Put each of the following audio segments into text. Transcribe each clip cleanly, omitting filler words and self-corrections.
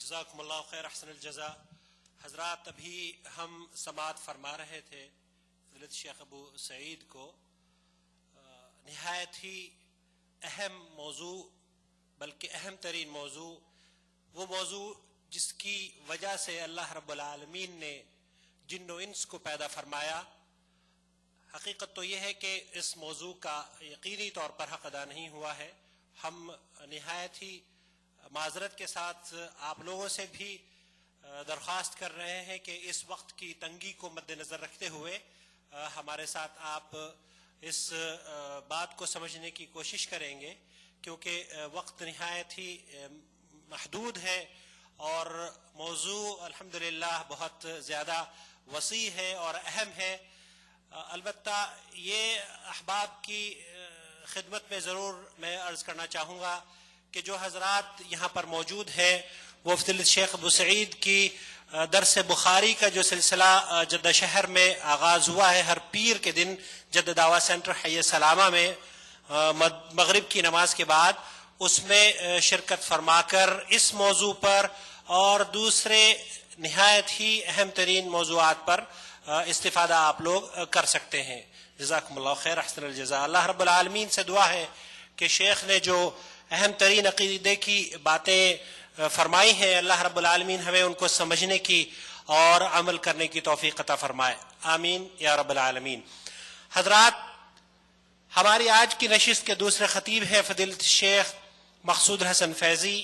جزاکم اللہ خیر احسن الجزا. حضرات ابھی ہم سماعت فرما رہے تھے فضیلت شیخ ابو سعید کو نہایت ہی اہم موضوع، بلکہ اہم ترین موضوع، وہ موضوع جس کی وجہ سے اللہ رب العالمین نے جن و انس کو پیدا فرمایا. حقیقت تو یہ ہے کہ اس موضوع کا یقینی طور پر حق ادا نہیں ہوا ہے. ہم نہایت ہی معذرت کے ساتھ آپ لوگوں سے بھی درخواست کر رہے ہیں کہ اس وقت کی تنگی کو مد نظر رکھتے ہوئے ہمارے ساتھ آپ اس بات کو سمجھنے کی کوشش کریں گے، کیونکہ وقت نہایت ہی محدود ہے اور موضوع الحمدللہ بہت زیادہ وسیع ہے اور اہم ہے. البتہ یہ احباب کی خدمت میں ضرور میں عرض کرنا چاہوں گا کہ جو حضرات یہاں پر موجود ہیں وہ فضیلت شیخ ابو سعید کی درس بخاری کا جو سلسلہ جدہ شہر میں آغاز ہوا ہے، ہر پیر کے دن جدہ دعویٰ سینٹر حی سلامہ میں مغرب کی نماز کے بعد اس میں شرکت فرما کر اس موضوع پر اور دوسرے نہایت ہی اہم ترین موضوعات پر استفادہ آپ لوگ کر سکتے ہیں. جزاکم اللہ خیر احسن الجزا. اللہ رب العالمین سے دعا ہے کہ شیخ نے جو اہم ترین عقیدے کی باتیں فرمائی ہیں، اللہ رب العالمین ہمیں ان کو سمجھنے کی اور عمل کرنے کی توفیق عطا فرمائے. آمین یا رب العالمین. حضرات، ہماری آج کی نشست کے دوسرے خطیب ہیں فضیلت شیخ مقصود حسن فیضی.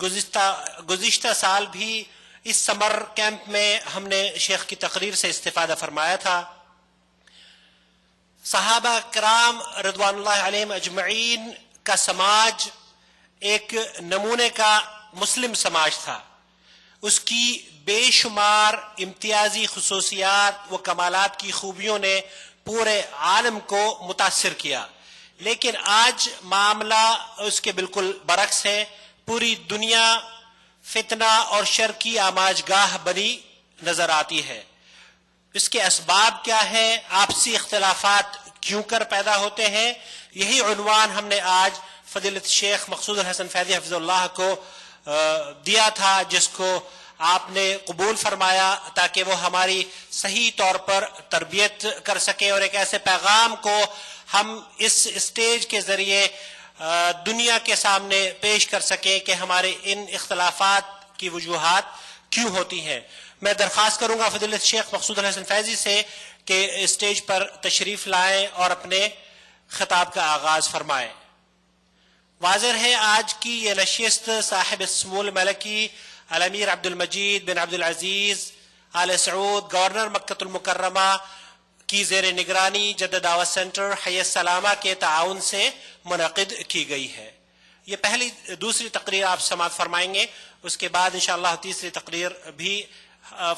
گزشتہ سال بھی اس سمر کیمپ میں ہم نے شیخ کی تقریر سے استفادہ فرمایا تھا. صحابہ کرام رضوان اللہ علیہم اجمعین کا سماج ایک نمونے کا مسلم سماج تھا. اس کی بے شمار امتیازی خصوصیات و کمالات کی خوبیوں نے پورے عالم کو متاثر کیا، لیکن آج معاملہ اس کے بالکل برعکس ہے. پوری دنیا فتنہ اور شر کی آماج گاہ بنی نظر آتی ہے. اس کے اسباب کیا ہیں؟ آپسی اختلافات کیوں کر پیدا ہوتے ہیں؟ یہی عنوان ہم نے آج فضیلت شیخ مقصود حسن فیضی حفظ اللہ کو دیا تھا، جس کو آپ نے قبول فرمایا تاکہ وہ ہماری صحیح طور پر تربیت کر سکے اور ایک ایسے پیغام کو ہم اس اسٹیج کے ذریعے دنیا کے سامنے پیش کر سکیں کہ ہمارے ان اختلافات کی وجوہات کیوں ہوتی ہیں. میں درخواست کروں گا فضیلت شیخ مقصود حسن فیضی سے کہ اسٹیج پر تشریف لائیں اور اپنے خطاب کا آغاز فرمائیں. واضح ہے آج کی یہ نشست صاحب السمو الملکی الامیر عبد المجید بن عبد العزیز آل سعود گورنر مکہ المکرمہ کی زیر نگرانی جدہ دعویٰ سینٹر حی السلامہ کے تعاون سے منعقد کی گئی ہے. یہ دوسری تقریر آپ سماعت فرمائیں گے، اس کے بعد انشاءاللہ تیسری تقریر بھی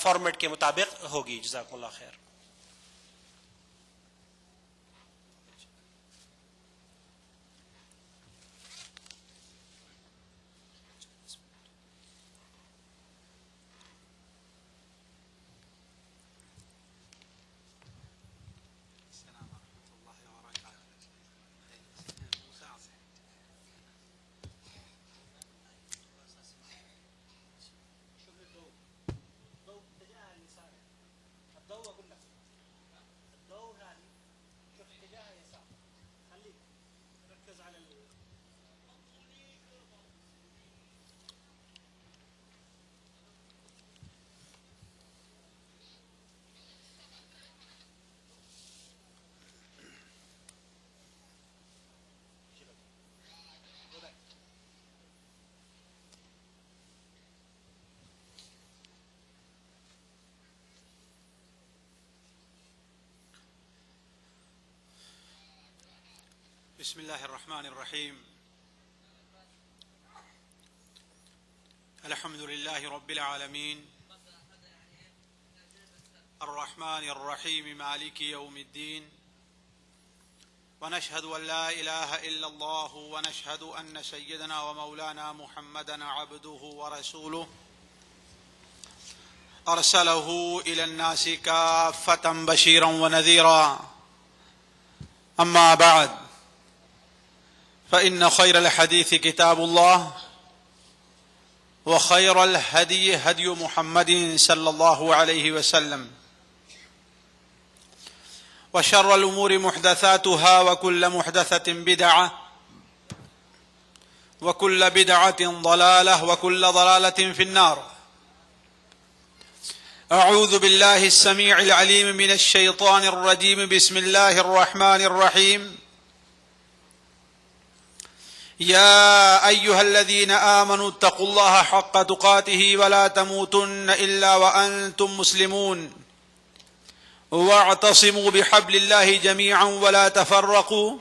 فارمیٹ کے مطابق ہوگی. جزاکم اللہ خیر. بسم الله الرحمن الرحيم. الحمد لله رب العالمين الرحمن الرحيم مالك يوم الدين، ونشهد أن لا إله إلا الله ونشهد أن سيدنا ومولانا محمدا عبده ورسوله أرسله إلى الناس كافة بشيرا ونذيرا. أما بعد، فإن خير الحديث كتاب الله، وخير الهدي هدي محمد صلى الله عليه وسلم وشر الأمور محدثاتها وكل محدثة بدعة وكل بدعة ضلالة وكل ضلالة في النار. أعوذ بالله السميع العليم من الشيطان الرجيم. بسم الله الرحمن الرحيم. يا أيها الذين آمنوا اتقوا الله حق تقاته ولا تموتن إلا وأنتم مسلمون واعتصموا بحبل الله جميعا ولا تفرقوا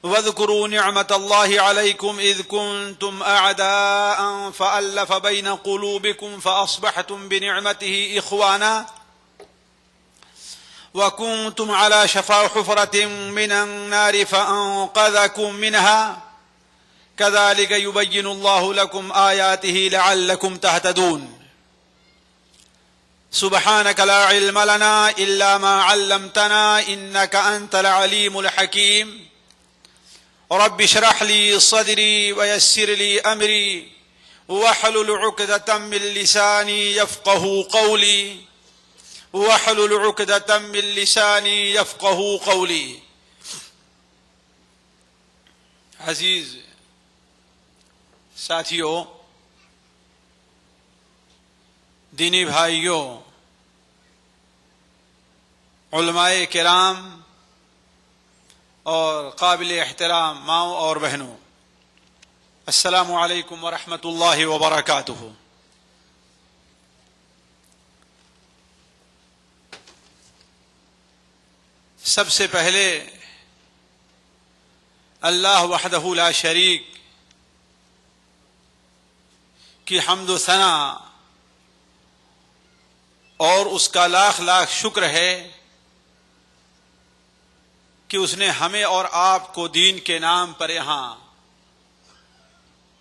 واذكروا نعمة الله عليكم إذ كنتم أعداء فألف بين قلوبكم فأصبحتم بنعمته إخوانا وكنتم على شفا حفرة من النار فأنقذكم منها كذلك يبين الله لكم آياته لعلكم تهتدون. سبحانك لا علم لنا إلا ما علمتنا إنك أنت العليم الحكيم. رب اشرح لي صدري ويسر لي أمري واحلل عقدة من لساني يفقه قولي واحلل عقدة من لساني يفقه قولي. عزیز ساتھیوں، دینی بھائیوں، علماء کرام اور قابل احترام ماؤں اور بہنوں، السلام علیکم ورحمۃ اللہ وبرکاتہ. سب سے پہلے اللہ وحدہ لا شریک کی حمد و ثنا اور اس کا لاکھ لاکھ شکر ہے کہ اس نے ہمیں اور آپ کو دین کے نام پر یہاں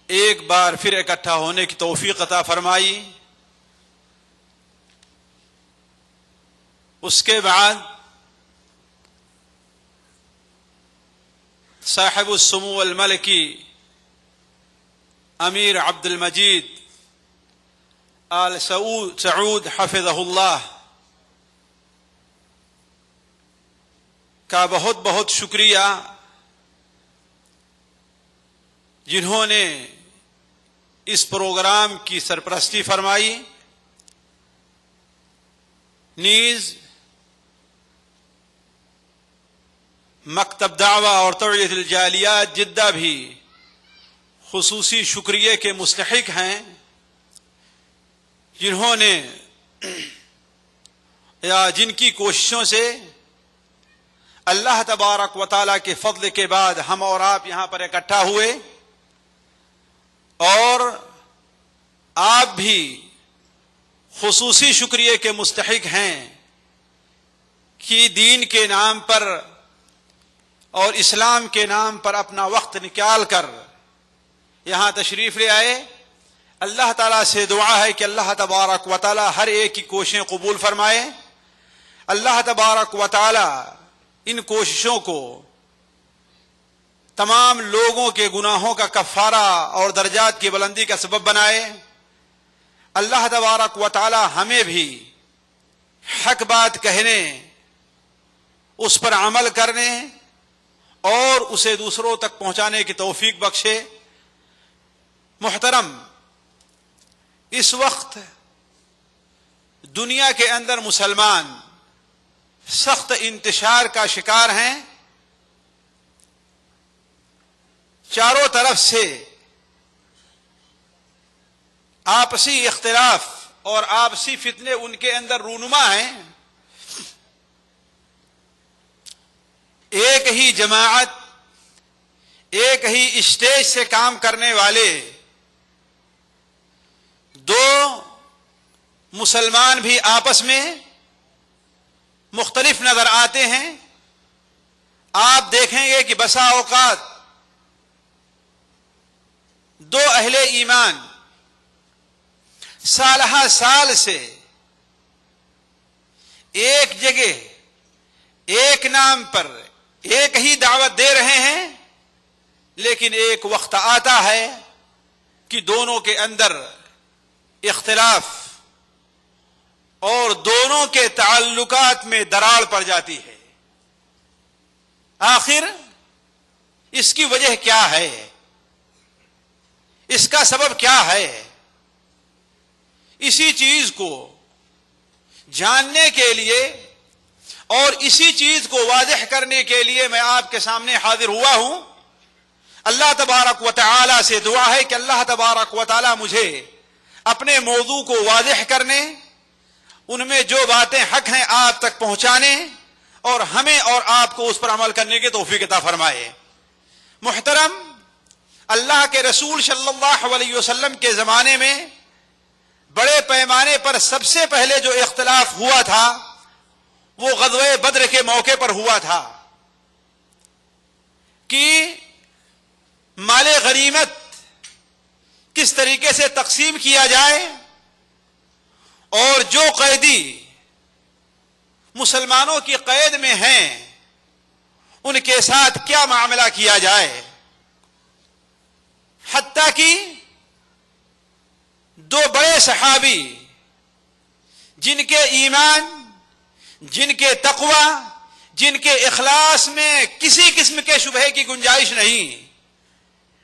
ایک بار پھر اکٹھا ہونے کی توفیق عطا فرمائی. اس کے بعد صاحب السمو الملکی امیر عبد المجید آل سعود حفظہ اللہ کا بہت بہت شکریہ، جنہوں نے اس پروگرام کی سرپرستی فرمائی. نیز مکتب دعوہ اور توعیت الجالیات جدہ بھی خصوصی شکریہ کے مستحق ہیں، جنہوں نے یا جن کی کوششوں سے اللہ تبارک و تعالیٰ کے فضل کے بعد ہم اور آپ یہاں پر اکٹھا ہوئے، اور آپ بھی خصوصی شکریہ کے مستحق ہیں کہ دین کے نام پر اور اسلام کے نام پر اپنا وقت نکال کر یہاں تشریف لے آئے. اللہ تعالیٰ سے دعا ہے کہ اللہ تبارک و تعالیٰ ہر ایک کی کوششیں قبول فرمائے. اللہ تبارک و تعالیٰ ان کوششوں کو تمام لوگوں کے گناہوں کا کفارہ اور درجات کی بلندی کا سبب بنائے. اللہ تبارک و تعالیٰ ہمیں بھی حق بات کہنے، اس پر عمل کرنے اور اسے دوسروں تک پہنچانے کی توفیق بخشے. محترم، اس وقت دنیا کے اندر مسلمان سخت انتشار کا شکار ہیں. چاروں طرف سے آپسی اختلاف اور آپسی فتنے ان کے اندر رونما ہیں. ایک ہی جماعت، ایک ہی اسٹیج سے کام کرنے والے دو مسلمان بھی آپس میں مختلف نظر آتے ہیں. آپ دیکھیں گے کہ بسا اوقات دو اہل ایمان سالہ سال سے ایک جگہ ایک نام پر ایک ہی دعوت دے رہے ہیں، لیکن ایک وقت آتا ہے کہ دونوں کے اندر اختلاف اور دونوں کے تعلقات میں دراڑ پڑ جاتی ہے. آخر اس کی وجہ کیا ہے؟ اس کا سبب کیا ہے؟ اسی چیز کو جاننے کے لیے اور اسی چیز کو واضح کرنے کے لیے میں آپ کے سامنے حاضر ہوا ہوں. اللہ تبارک و تعالی سے دعا ہے کہ اللہ تبارک و تعالی مجھے اپنے موضوع کو واضح کرنے، ان میں جو باتیں حق ہیں آپ تک پہنچانے، اور ہمیں اور آپ کو اس پر عمل کرنے کی توفیق عطا فرمائے. محترم، اللہ کے رسول صلی اللہ علیہ وسلم کے زمانے میں بڑے پیمانے پر سب سے پہلے جو اختلاف ہوا تھا وہ غزوہ بدر کے موقع پر ہوا تھا کہ مال غنیمت کس طریقے سے تقسیم کیا جائے اور جو قیدی مسلمانوں کی قید میں ہیں ان کے ساتھ کیا معاملہ کیا جائے. حتیٰ کہ دو بڑے صحابی جن کے ایمان، جن کے تقوی، جن کے اخلاص میں کسی قسم کے شبہ کی گنجائش نہیں،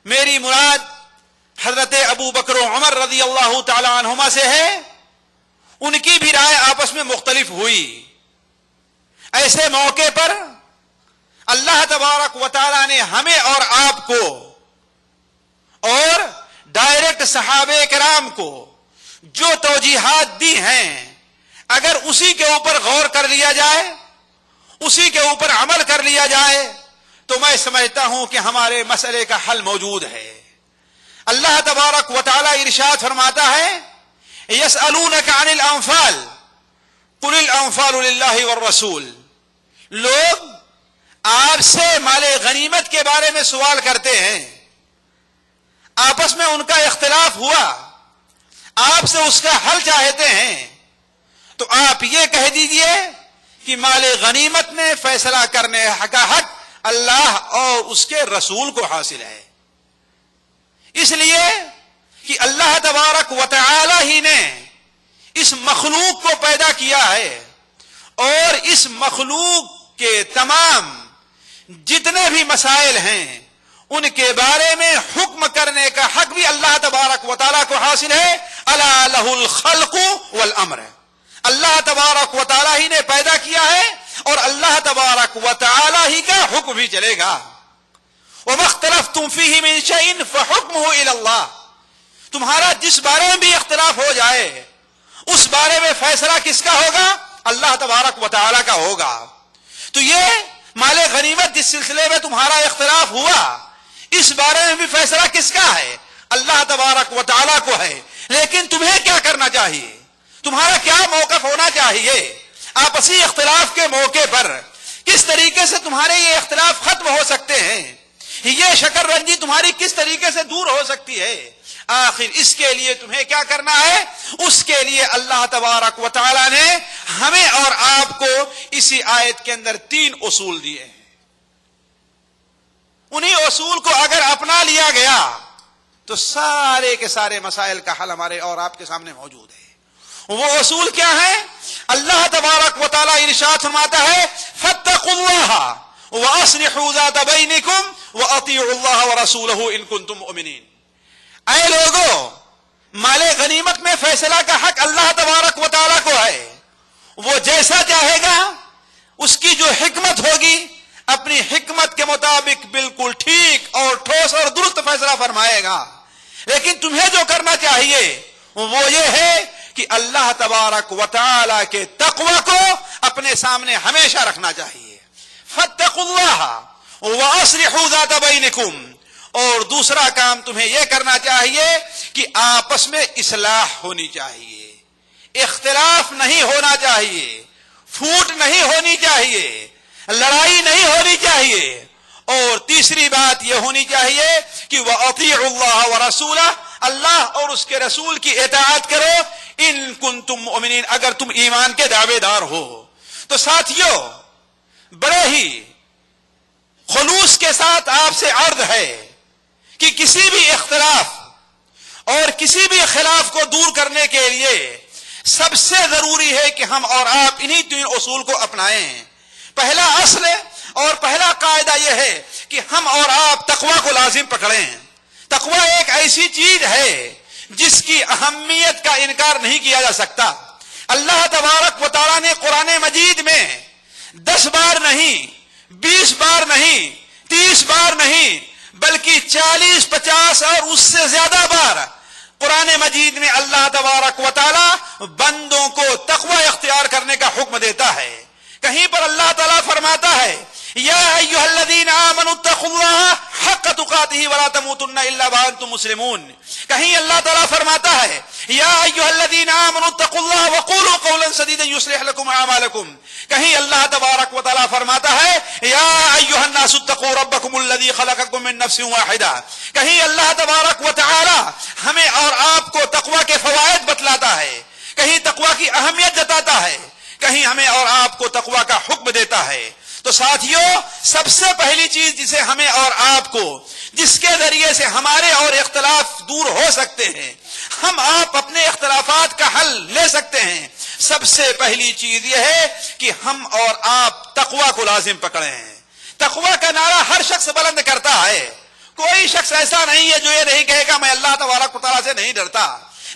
میری مراد حضرت ابو بکر و عمر رضی اللہ تعالی عنہما سے ہے، ان کی بھی رائے آپس میں مختلف ہوئی. ایسے موقع پر اللہ تبارک و تعالی نے ہمیں اور آپ کو اور ڈائریکٹ صحابہ کرام کو جو توجیحات دی ہیں، اگر اسی کے اوپر غور کر لیا جائے، اسی کے اوپر عمل کر لیا جائے، تو میں سمجھتا ہوں کہ ہمارے مسئلے کا حل موجود ہے. اللہ تبارک و تعالی ارشاد فرماتا ہے، یسألونک عن الانفال قل الانفال للہ والرسول. لوگ آپ سے مال غنیمت کے بارے میں سوال کرتے ہیں، آپس میں ان کا اختلاف ہوا، آپ سے اس کا حل چاہتے ہیں، تو آپ یہ کہہ دیجئے کہ مال غنیمت میں فیصلہ کرنے کا حق اللہ اور اس کے رسول کو حاصل ہے. اس لیے کہ اللہ تبارک و تعالی ہی نے اس مخلوق کو پیدا کیا ہے، اور اس مخلوق کے تمام جتنے بھی مسائل ہیں ان کے بارے میں حکم کرنے کا حق بھی اللہ تبارک و تعالی کو حاصل ہے. الا لہ الخلق والامر. اللہ تبارک و تعالی ہی نے پیدا کیا ہے اور اللہ تبارک و تعالی ہی کا حکم بھی چلے گا. وما اختلفتم فیہ من شیء فحکمہ الی اللہ. تمہارا جس بارے میں بھی اختلاف ہو جائے اس بارے میں فیصلہ کس کا ہوگا؟ اللہ تبارک و تعالی کا ہوگا. تو یہ مال غنیمت جس سلسلے میں تمہارا اختلاف ہوا، اس بارے میں بھی فیصلہ کس کا ہے؟ اللہ تبارک و تعالی کو ہے. لیکن تمہیں کیا کرنا چاہیے؟ تمہارا کیا موقف ہونا چاہیے؟ آپسی اختلاف کے موقع پر کس طریقے سے تمہارے یہ اختلاف ختم ہو سکتے ہیں؟ یہ شکر رنجی تمہاری کس طریقے سے دور ہو سکتی ہے؟ آخر اس کے لیے تمہیں کیا کرنا ہے؟ اس کے لیے اللہ تبارک و تعالی نے ہمیں اور آپ کو اسی آیت کے اندر 3 اصول دیے ہیں. انہی اصول کو اگر اپنا لیا گیا تو سارے کے سارے مسائل کا حل ہمارے اور آپ کے سامنے موجود ہے. وہ اصول کیا ہے؟ اللہ تبارک و تعالی ارشاد فرماتا ہے، فاتقوا اللہ واصلحوا ذات بینکم واطیعوا اللہ ورسولہ ان کنتم مؤمنین. اے لوگو، مال غنیمت میں فیصلہ کا حق اللہ تبارک و تعالی کو ہے. وہ جیسا چاہے گا، اس کی جو حکمت ہوگی اپنی حکمت کے مطابق بالکل ٹھیک اور ٹھوس اور درست فیصلہ فرمائے گا. لیکن تمہیں جو کرنا چاہیے وہ یہ ہے کہ اللہ تبارک و تعالی کے تقوی کو اپنے سامنے ہمیشہ رکھنا چاہیے. فاتقوا اللہ واصلحوا ذات بینکم. اور دوسرا کام تمہیں یہ کرنا چاہیے کہ آپس میں اصلاح ہونی چاہیے، اختلاف نہیں ہونا چاہیے، پھوٹ نہیں ہونی چاہیے، لڑائی نہیں ہونی چاہیے. اور تیسری بات یہ ہونی چاہیے کہ وَأَطِيعُوا اللَّهَ وَرَسُولَهُ. اللہ اور اس کے رسول کی اطاعت کرو ان کنتم مؤمنین، اگر تم ایمان کے دعوے دار ہو. تو ساتھیو، بڑے ہی خلوص کے ساتھ آپ سے عرض ہے کہ کسی بھی اختلاف اور کسی بھی خلاف کو دور کرنے کے لیے سب سے ضروری ہے کہ ہم اور آپ انہی تین اصول کو اپنائیں. پہلا اصل اور پہلا قاعدہ یہ ہے کہ ہم اور آپ تقوی کو لازم پکڑیں. تقوی ایک ایسی چیز ہے جس کی اہمیت کا انکار نہیں کیا جا سکتا. اللہ تبارک و تعالیٰ نے قرآن مجید میں 10 بار نہیں، 20 بار نہیں، 30 بار نہیں، بلکہ 40، 50 اور اس سے زیادہ بار قرآن مجید میں اللہ تبارک و تعالیٰ بندوں کو تقوی اختیار کرنے کا حکم دیتا ہے. کہیں پر اللہ تعالیٰ فرماتا ہے یا ایھا الذین آمنوا اتقوا اللہ حق تقاتہ ولا تموتن الا وانتم مسلمون. کہیں اللہ تعالیٰ فرماتا ہے یا ایھا الذین آمنوا اتقوا اللہ وقولوا قولا سدیدا یصلح لکم اعمالکم. کہیں اللہ تبارک و تعالیٰ فرماتا ہے یا ایھا الناس اتقوا ربکم الذی خلقکم من نفس واحدہ. کہیں اللہ تبارک و تعالیٰ ہمیں اور آپ کو تقوی کے فوائد بتلاتا ہے، کہیں تقوی کی اہمیت جتاتا ہے، کہیں ہمیں اور آپ کو تقوی کا حکم دیتا ہے. تو ساتھیو، سب سے پہلی چیز جسے ہمیں اور آپ کو، جس کے ذریعے سے ہمارے اور اختلاف دور ہو سکتے ہیں، ہم آپ اپنے اختلافات کا حل لے سکتے ہیں، سب سے پہلی چیز یہ ہے کہ ہم اور آپ تقوی کو لازم پکڑیں. تقوی کا نعرہ ہر شخص بلند کرتا ہے. کوئی شخص ایسا نہیں ہے جو یہ نہیں کہے گا میں اللہ تبارک و تعالیٰ سے نہیں ڈرتا.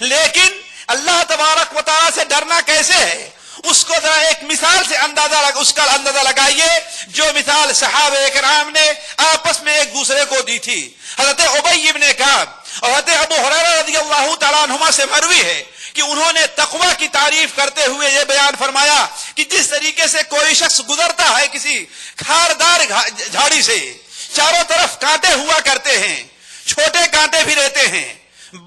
لیکن اللہ تبارک و تعالیٰ سے ڈرنا کیسے ہے، اس کو ذرا ایک مثال سے اس کا اندازہ لگائیے جو مثال صحابہ کرام نے آپس میں ایک دوسرے کو دی تھی. حضرت ابی ابن کعب اور حضرت ابو ہریرہ رضی اللہ تعالیٰ عنہما سے مروی ہے کہ انہوں نے تقوی کی تعریف کرتے ہوئے یہ بیان فرمایا کہ جس طریقے سے کوئی شخص گزرتا ہے کسی خاردار جھاڑی سے، چاروں طرف کانٹے ہوا کرتے ہیں، چھوٹے کانٹے بھی رہتے ہیں،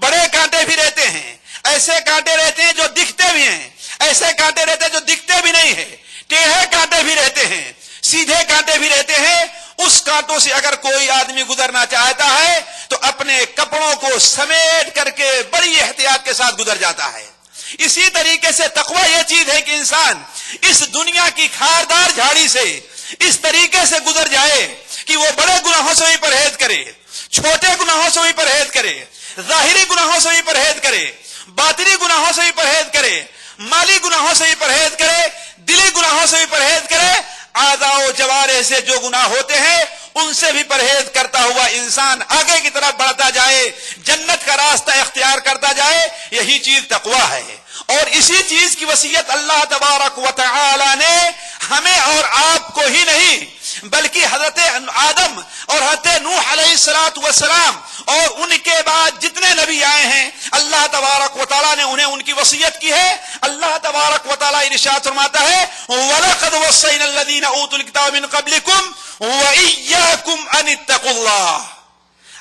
بڑے کانٹے بھی رہتے ہیں، ایسے کانٹے رہتے ہیں جو دکھتے بھی ہیں، ایسے کانٹے رہتے ہیں جو دکھتے بھی نہیں ہیں، ٹیڑھے کانٹے بھی رہتے ہیں، سیدھے کانٹے بھی رہتے ہیں. اس کانٹوں سے اگر کوئی آدمی گزرنا چاہتا ہے تو اپنے کپڑوں کو سمیٹ کر کے بڑی احتیاط کے ساتھ گزر جاتا ہے. اسی طریقے سے تقوی یہ چیز ہے کہ انسان اس دنیا کی خاردار جھاڑی سے اس طریقے سے گزر جائے کہ وہ بڑے گناہوں سے بھی پرہیز کرے، چھوٹے گناہوں سے بھی پرہیز کرے، ظاہری گناہوں سے بھی پرہیز کرے، باطنی گناہوں سے بھی پرہیز کرے، مالی گناہوں سے بھی پرہیز کرے، دلی گناہوں سے بھی پرہیز کرے، اعضاء و جوارح سے جو گناہ ہوتے ہیں ان سے بھی پرہیز کرتا ہوا انسان آگے کی طرف بڑھتا جائے، جنت کا راستہ اختیار کرتا جائے. یہی چیز تقوی ہے. اور اسی چیز کی وصیت اللہ تبارک و تعالی نے ہمیں اور آپ کو ہی نہیں بلکہ حضرت آدم اور حضرت نوح علیہ الصلوۃ والسلام اور ان کے بعد جتنے نبی آئے ہیں اللہ تبارک و تعالیٰ نے انہیں ان کی وصیت کی ہے. اللہ تبارک و تعالیٰ ارشاد فرماتا ہے وَلَقَدْ وَصَّيْنَا الَّذِينَ أُوتُوا الْكِتَابَ مِنْ قَبْلِكُمْ وَإِيَّاكُمْ أَنِ اتَّقُوا اللَّهَ.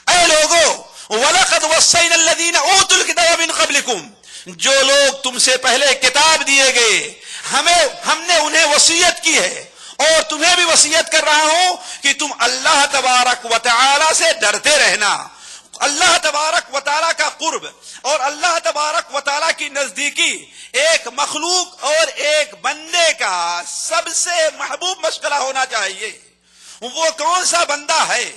اے لوگو وَلَقَدْ وَصَّيْنَا الَّذِينَ أُوتُوا الْكِتَابَ مِنْ قَبْلِكُمْ، جو لوگ تم سے پہلے کتاب دیے گئے ہم نے انہیں وصیت کی ہے اور تمہیں بھی وصیت کر رہا ہوں کہ تم اللہ تبارک و تعالی سے ڈرتے رہنا. اللہ تبارک و تعالی کا قرب اور اللہ تبارک و تعالی کی نزدیکی ایک مخلوق اور ایک بندے کا سب سے محبوب مشغلہ ہونا چاہیے. وہ کون سا بندہ ہے،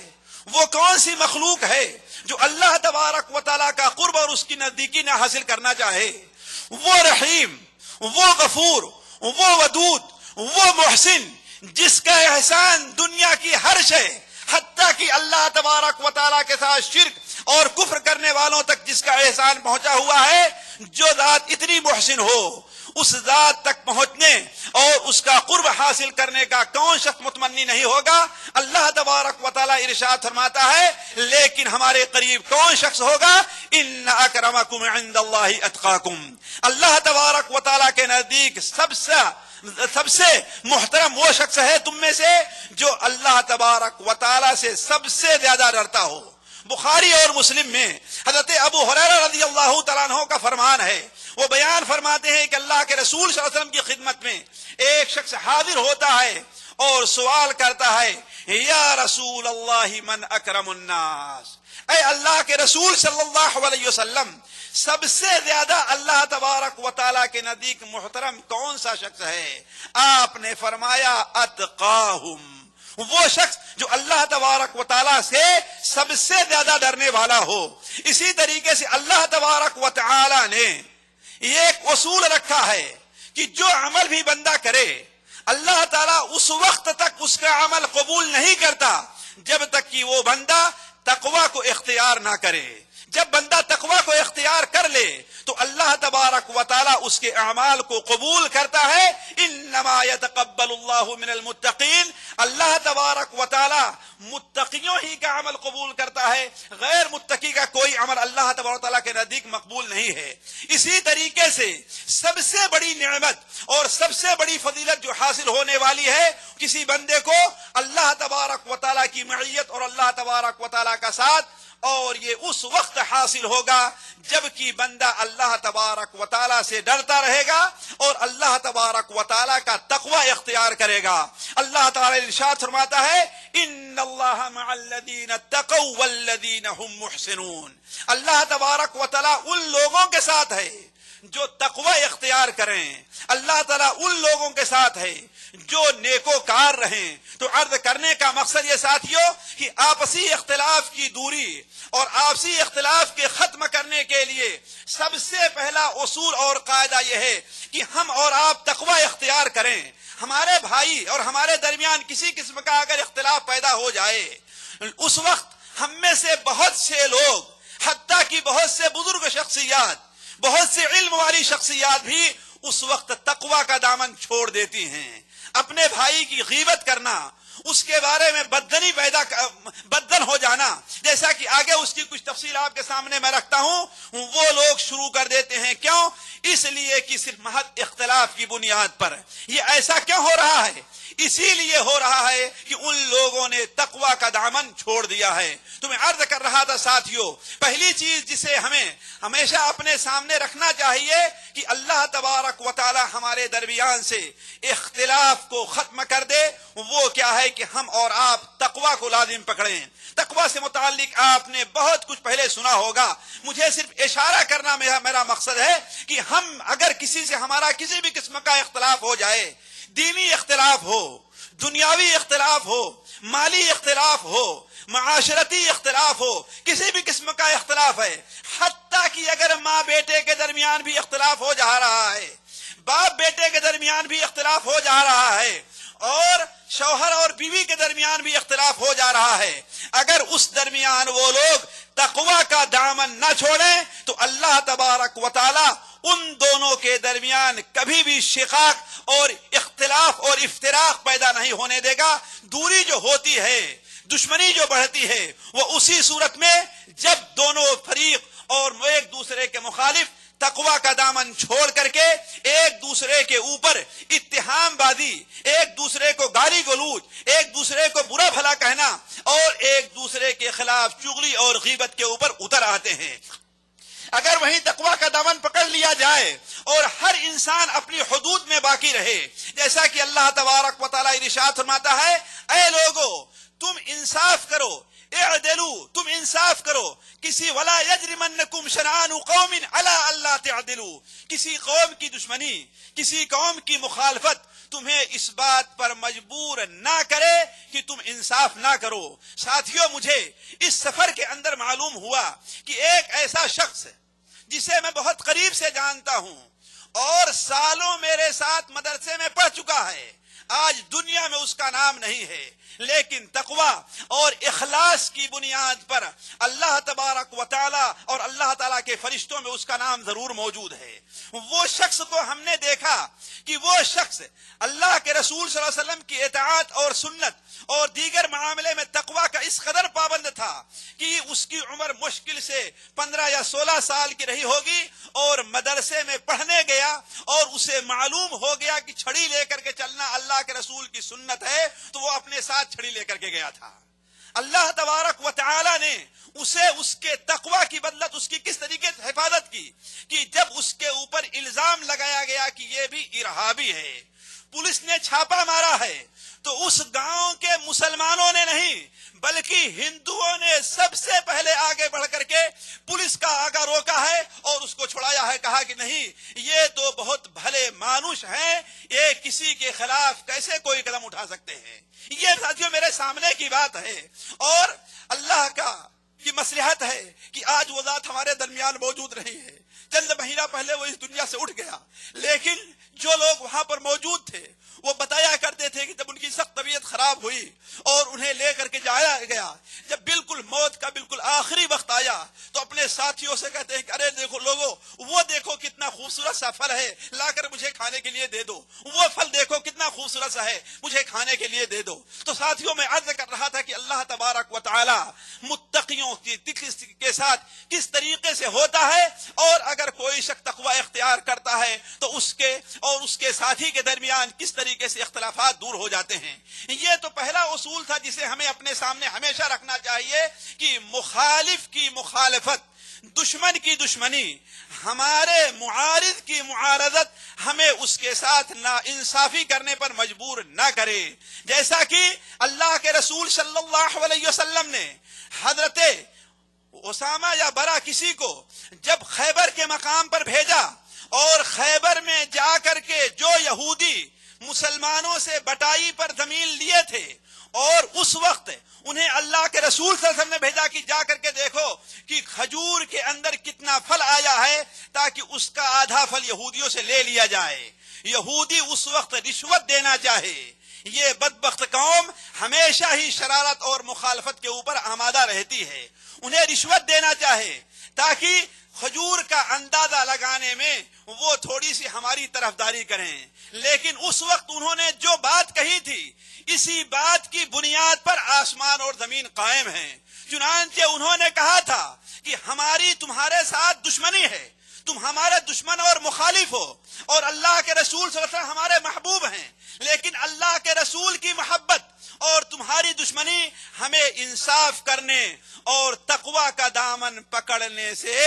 وہ کون سی مخلوق ہے جو اللہ تبارک و تعالی کا قرب اور اس کی نزدیکی نہ حاصل کرنا چاہے. وہ رحیم، وہ غفور، وہ ودود، وہ محسن، جس کا احسان دنیا کی ہر شے حتیٰ کہ اللہ تبارک و تعالیٰ کے ساتھ شرک اور کفر کرنے والوں تک جس کا احسان پہنچا ہوا ہے. جو ذات اتنی محسن ہو اس ذات تک پہنچنے اور اس کا قرب حاصل کرنے کا کون شخص متمنی نہیں ہوگا. اللہ تبارک و تعالیٰ ارشاد فرماتا ہے لیکن ہمارے قریب کون شخص ہوگا، ان اکرمکم عند اللہ اتقاکم. اللہ تبارک و تعالیٰ کے نزدیک سب سے محترم وہ شخص ہے تم میں سے جو اللہ تبارک و تعالیٰ سے سب سے زیادہ ڈرتا ہو. بخاری اور مسلم میں حضرت ابو ہریرہ رضی اللہ تعالیٰ عنہ کا فرمان ہے، وہ بیان فرماتے ہیں کہ اللہ کے رسول صلی اللہ علیہ وسلم کی خدمت میں ایک شخص حاضر ہوتا ہے اور سوال کرتا ہے یا رسول اللہ من اکرم الناس. اے اللہ کے رسول صلی اللہ علیہ وسلم، سب سے زیادہ اللہ تبارک و تعالیٰ کے نزدیک محترم کون سا شخص ہے؟ آپ نے فرمایا اتقاہم، وہ شخص جو اللہ تبارک و تعالیٰ سے سب سے زیادہ ڈرنے والا ہو۔ اسی طریقے سے اللہ تبارک و تعالیٰ نے یہ ایک اصول رکھا ہے کہ جو عمل بھی بندہ کرے اللہ تعالیٰ اس وقت تک اس کا عمل قبول نہیں کرتا جب تک کہ وہ بندہ تقوی کو اختیار نہ کرے۔ جب بندہ تقوی کو اختیار کر لے تو اللہ تبارک و تعالیٰ اس کے اعمال کو قبول کرتا ہے۔ انما یتقبل اللہ من المتقین، اللہ تبارک و تعالیٰ متقیوں ہی کا عمل قبول کرتا ہے، غیر متقی کا کوئی عمل اللہ تبارک و تعالیٰ کے نزدیک مقبول نہیں ہے۔ اسی طریقے سے سب سے بڑی نعمت اور سب سے بڑی فضیلت جو حاصل ہونے والی ہے کسی بندے کو اللہ تبارک و تعالیٰ کی معیت اور اللہ تبارک و تعالیٰ کا ساتھ، اور یہ اس وقت حاصل ہوگا جب کہ بندہ اللہ تبارک و تعالیٰ سے ڈرتا رہے گا اور اللہ تبارک و تعالیٰ کا تقوی اختیار کرے گا۔ اللہ تعالیٰ ارشاد فرماتا ہے ان اللہ مع الذین اتقوا والذین هم محسنون، اللہ تبارک و تعالیٰ ان لوگوں کے ساتھ ہے جو تقوی اختیار کریں، اللہ تعالیٰ ان لوگوں کے ساتھ ہے جو نیکوکار رہیں۔ تو عرض کرنے کا مقصد یہ ساتھیوں کہ آپسی اختلاف کی دوری اور آپسی اختلاف کے ختم کرنے کے لیے سب سے پہلا اصول اور قاعدہ یہ ہے کہ ہم اور آپ تقوی اختیار کریں۔ ہمارے بھائی اور ہمارے درمیان کسی قسم کا اگر اختلاف پیدا ہو جائے اس وقت ہم میں سے بہت سے لوگ، حتیٰ کہ بہت سے بزرگ شخصیات، بہت سے علم والی شخصیات بھی اس وقت تقوی کا دامن چھوڑ دیتی ہیں۔ اپنے بھائی کی غیبت کرنا، اس کے بارے میں بددن ہو جانا، جیسا کہ آگے اس کی کچھ تفصیل آپ کے سامنے میں رکھتا ہوں، وہ لوگ شروع کر دیتے ہیں۔ کیوں؟ اس لیے کہ صرف محض اختلاف کی بنیاد پر۔ یہ ایسا کیوں ہو رہا ہے؟ اسی لیے ہو رہا ہے کہ ان لوگوں نے تقوی کا دامن چھوڑ دیا ہے۔ تو میں عرض کر رہا تھا ساتھیوں، پہلی چیز جسے ہمیں ہمیشہ اپنے سامنے رکھنا چاہیے کہ اللہ تبارک و تعالی ہمارے درمیان سے اختلاف کو ختم کر دے، وہ کیا ہے کہ ہم اور آپ تقوی کو لازم پکڑیں۔ تقوی سے متعلق آپ نے بہت کچھ پہلے سنا ہوگا، مجھے صرف اشارہ کرنا میرا مقصد ہے کہ ہم اگر کسی سے ہمارا کسی بھی قسم کا اختلاف ہو جائے، دینی اختلاف ہو، دنیاوی اختلاف ہو، مالی اختلاف ہو، معاشرتی اختلاف ہو، کسی بھی قسم کا اختلاف ہے، حتیٰ کہ اگر ماں بیٹے کے درمیان بھی اختلاف ہو جا رہا ہے، باپ بیٹے کے درمیان بھی اختلاف ہو جا رہا ہے، اور شوہر اور بیوی کے درمیان بھی اختلاف ہو جا رہا ہے، اگر اس درمیان وہ لوگ تقوی کا دامن نہ چھوڑیں تو اللہ تبارک و تعالی ان دونوں کے درمیان کبھی بھی شقاق اور اختلاف اور افتراق پیدا نہیں ہونے دے گا۔ دوری جو ہوتی ہے، دشمنی جو بڑھتی ہے، وہ اسی صورت میں جب دونوں فریق اور ایک دوسرے کے مخالف تقوی کا دامن چھوڑ کر کے ایک دوسرے کے اوپر اتہام بازی، ایک دوسرے کو گالی گلوچ، ایک دوسرے کو برا بھلا کہنا اور ایک دوسرے کے خلاف چغلی اور غیبت کے اوپر اتر آتے ہیں۔ اگر وہیں تقوی کا دامن پکڑ لیا جائے اور ہر انسان اپنی حدود میں باقی رہے، جیسا کہ اللہ تبارک و تعالی ارشاد فرماتا ہے اے لوگو تم انصاف کرو، اعدلوا، تم انصاف کرو، کسی ولا یجرمنکم شنآن قوم علی الا تعدلوا، کسی قوم کی دشمنی، کسی قوم کی مخالفت تمہیں اس بات پر مجبور نہ کرے کہ تم انصاف نہ کرو۔ ساتھیوں، مجھے اس سفر کے اندر معلوم ہوا کہ ایک ایسا شخص جسے میں بہت قریب سے جانتا ہوں اور سالوں میرے ساتھ مدرسے میں پڑھ چکا ہے، آج دنیا میں اس کا نام نہیں ہے، لیکن تقوی اور اخلاص کی بنیاد پر اللہ تبارک و تعالی اور اللہ تعالی کے فرشتوں میں اس کا نام ضرور موجود ہے۔ وہ شخص کو ہم نے دیکھا کہ وہ شخص اللہ کے رسول صلی اللہ علیہ وسلم کی اطاعت اور سنت اور دیگر معاملے میں تقوی کا اس قدر پابند تھا کہ اس کی عمر مشکل سے 15 یا 16 سال کی رہی ہوگی، اور مدرسے میں پڑھنے گیا اور اسے معلوم ہو گیا کہ چھڑی لے کر کے چلنا اللہ کے رسول کی سنت ہے، تو وہ اپنے ساتھ چھڑی لے کر کے گیا تھا۔ اللہ تبارک و تعالی نے اسے اس کے تقوی کی بدلت اس کی کس طریقے سے حفاظت کی کہ جب اس کے اوپر الزام لگایا گیا کہ یہ بھی ارہابی ہے، پولیس نے چھاپا مارا ہے، تو اس گاؤں کے مسلمانوں نے نہیں بلکہ ہندوؤں نے سب سے پہلے آگے بڑھ کر کے پولیس کا آگا روکا ہے اور اس کو چھڑایا ہے، کہا کہ نہیں یہ تو بہت بھلے مانوس ہیں، یہ کسی کے خلاف کیسے کوئی قدم اٹھا سکتے ہیں۔ یہ ساتھیوں میرے سامنے کی بات ہے، اور اللہ کی مصلحت ہے کہ آج وہ ذات ہمارے درمیان موجود نہیں ہے۔ چند مہینہ پہلے وہ اس دنیا سے اٹھ گیا، لیکن جو لوگ وہاں پر موجود تھے وہ بتایا کرتے تھے کہ جب ان کی سخت طبیعت خراب ہوئی اور انہیں لے کر کے جایا گیا، جب بالکل موت کا بالکل آخری وقت آیا تو اپنے ساتھیوں سے کہتے ہیں کہ ارے دیکھو لوگو، وہ دیکھو کتنا خوبصورت سا پھل ہے، لا کر مجھے کھانے کے لیے دے دو، وہ پھل دیکھو کتنا خوبصورت سا ہے، مجھے کھانے کے لیے دے دو۔ تو ساتھیوں میں عرض کر رہا تھا کہ اللہ تبارک و تعالی متقیوں کے ساتھ کس طریقے سے ہوتا ہے، اور اگر کوئی شخص تقوی اختیار کرتا ہے تو اس کے اور اس کے ساتھی کے درمیان کس طریقے سے اختلافات دور ہو جاتے ہیں۔ یہ تو پہلا اصول تھا جسے ہمیں اپنے سامنے ہمیشہ رکھنا چاہیے کہ مخالف کی مخالفت، دشمن کی دشمنی، ہمارے معارض کی معارضت ہمیں اس کے ساتھ ناانصافی کرنے پر مجبور نہ کرے۔ جیسا کہ اللہ کے رسول صلی اللہ علیہ وسلم نے حضرت اسامہ یا برا کسی کو جب خیبر کے مقام پر بھیجا، اور خیبر میں جا کر کے جو یہودی مسلمانوں سے بٹائی پر زمین لیے تھے، اور اس وقت انہیں اللہ کے رسول صلی اللہ علیہ وسلم نے بھیجا کہ جا کر کے دیکھو کہ کھجور کے اندر کتنا پھل آیا ہے تاکہ اس کا آدھا پھل یہودیوں سے لے لیا جائے۔ یہودی اس وقت رشوت دینا چاہے۔ یہ بدبخت قوم ہمیشہ ہی شرارت اور مخالفت کے اوپر آمادہ رہتی ہے، انہیں رشوت دینا چاہے تاکہ کھجور کا اندازہ لگانے میں وہ تھوڑی سی ہماری طرفداری کریں۔ لیکن اس وقت انہوں نے جو بات کہی تھی، اسی بات کی بنیاد پر آسمان اور زمین قائم ہیں۔ چنانچہ انہوں نے کہا تھا کہ ہماری تمہارے ساتھ دشمنی ہے، تم ہمارے دشمن اور مخالف ہو، اور اللہ کے رسول صلی اللہ علیہ وسلم ہمارے محبوب ہیں، لیکن اللہ کے رسول کی محبت اور تمہاری دشمنی ہمیں انصاف کرنے اور تقوی کا دامن پکڑنے سے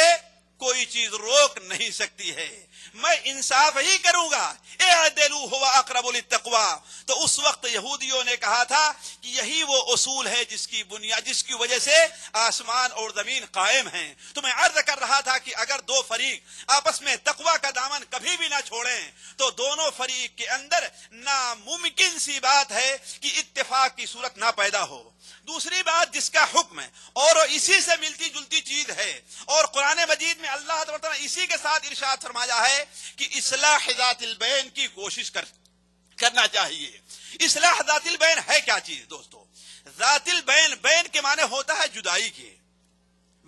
کوئی چیز روک نہیں سکتی ہے۔ میں انصاف ہی کروں گا، اعدلوا هو اقرب للتقوی۔ تو اس وقت یہودیوں نے کہا تھا کہ یہی وہ اصول ہے جس کی بنیاد، جس کی وجہ سے آسمان اور زمین قائم ہیں۔ تو میں عرض کر رہا تھا کہ اگر دو فریق آپس میں تقوی کا دامن کبھی بھی نہ چھوڑیں تو دونوں فریق کے اندر ناممکن سی بات ہے کہ اتفاق کی صورت نہ پیدا ہو۔ دوسری بات جس کا حکم ہے اور اسی سے ملتی جلتی چیز ہے، اور قرآن مجید میں اللہ تعالیٰ نے اسی کے ساتھ ارشاد فرمایا ہے کہ اصلاح ذات البین کی کوشش کرنا چاہیے۔ اصلاح ذات البین ہے کیا چیز دوستو؟ ذات البین، بین کے معنی ہوتا ہے جدائی کے،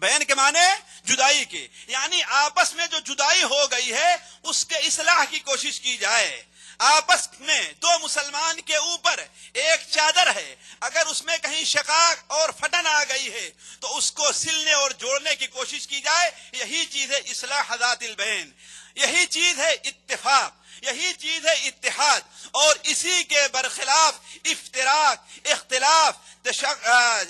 بین کے معنی جدائی کے، یعنی آپس میں جو جدائی ہو گئی ہے اس کے اصلاح کی کوشش کی جائے۔ آپس میں دو مسلمان کے اوپر ایک چادر ہے، اگر اس میں کہیں شقاق اور پھٹن آ گئی ہے تو اس کو سلنے اور جوڑنے کی کوشش کی جائے۔ یہی چیز ہے اصلاح ذات البین، یہی چیز ہے اتفاق، یہی چیز ہے اتحاد، اور اسی کے برخلاف افتراق، اختلاف،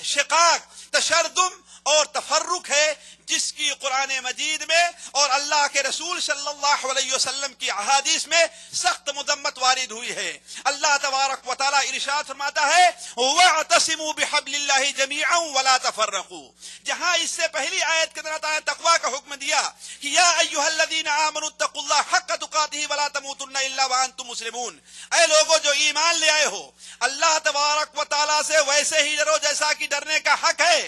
شقاق، تشرذم اور تفرق ہے، جس کی قرآن مجید میں اور اللہ کے رسول صلی اللہ علیہ وسلم کی احادیث میں سخت مذمت وارد ہوئی ہے۔ اللہ تبارک و تعالی ارشاد فرماتا ہے وَاعْتَصِمُوا بِحَبْلِ اللَّهِ جَمِيعًا وَلَا تَفَرَّقُوا۔ جہاں اس سے پہلی آیت کے اندر تقوی کا حکم دیا کہ یا ایھا الذین آمنوا اتقوا اللہ حق تقاتہ ولا تموتن الا وانتم مسلمون، اے لوگوں جو ایمان لے آئے ہو، اللہ تبارک و تعالی سے ویسے ہی ڈرو جیسا کہ ڈرنے کا حق ہے،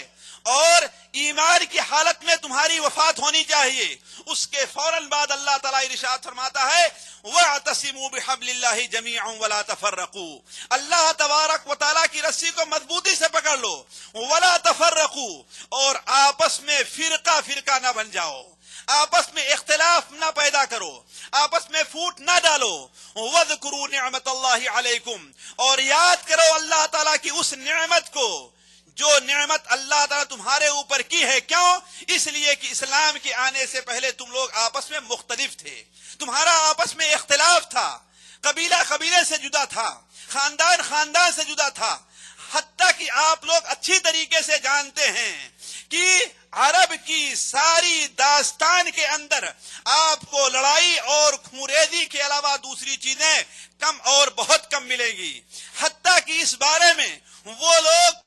اور ایمان کی حالت میں تمہاری وفات ہونی چاہیے۔ اس کے فوراً بعد اللہ تعالیٰ ارشاد فرماتا ہے وَاعْتَصِمُوا بِحَبْلِ اللَّهِ جَمِيعًا وَلَا تَفَرَّقُوا، اللہ تبارک و تعالیٰ کی رسی کو مضبوطی سے پکڑ لو، وَلَا تَفَرَّقُوا، اور آپس میں فرقہ فرقہ نہ بن جاؤ، آپس میں اختلاف نہ پیدا کرو، آپس میں پھوٹ نہ ڈالو۔ وَاذْكُرُوا نِعْمَتَ اللَّهِ عَلَيْكُمْ، اور یاد کرو اللہ تعالیٰ کی اس نعمت کو جو نعمت اللہ تعالیٰ تمہارے اوپر کی ہے۔ کیوں؟ اس لیے کہ اسلام کے آنے سے پہلے تم لوگ آپس میں مختلف تھے، تمہارا آپس میں اختلاف تھا، قبیلہ قبیلے سے جدا تھا، خاندان خاندان سے جدا تھا، حتیٰ کہ آپ لوگ اچھی طریقے سے جانتے ہیں کہ عرب کی ساری داستان کے اندر آپ کو لڑائی اور خونریزی کے علاوہ دوسری چیزیں کم اور بہت کم ملے گی، حتیٰ کہ اس بارے میں وہ لوگ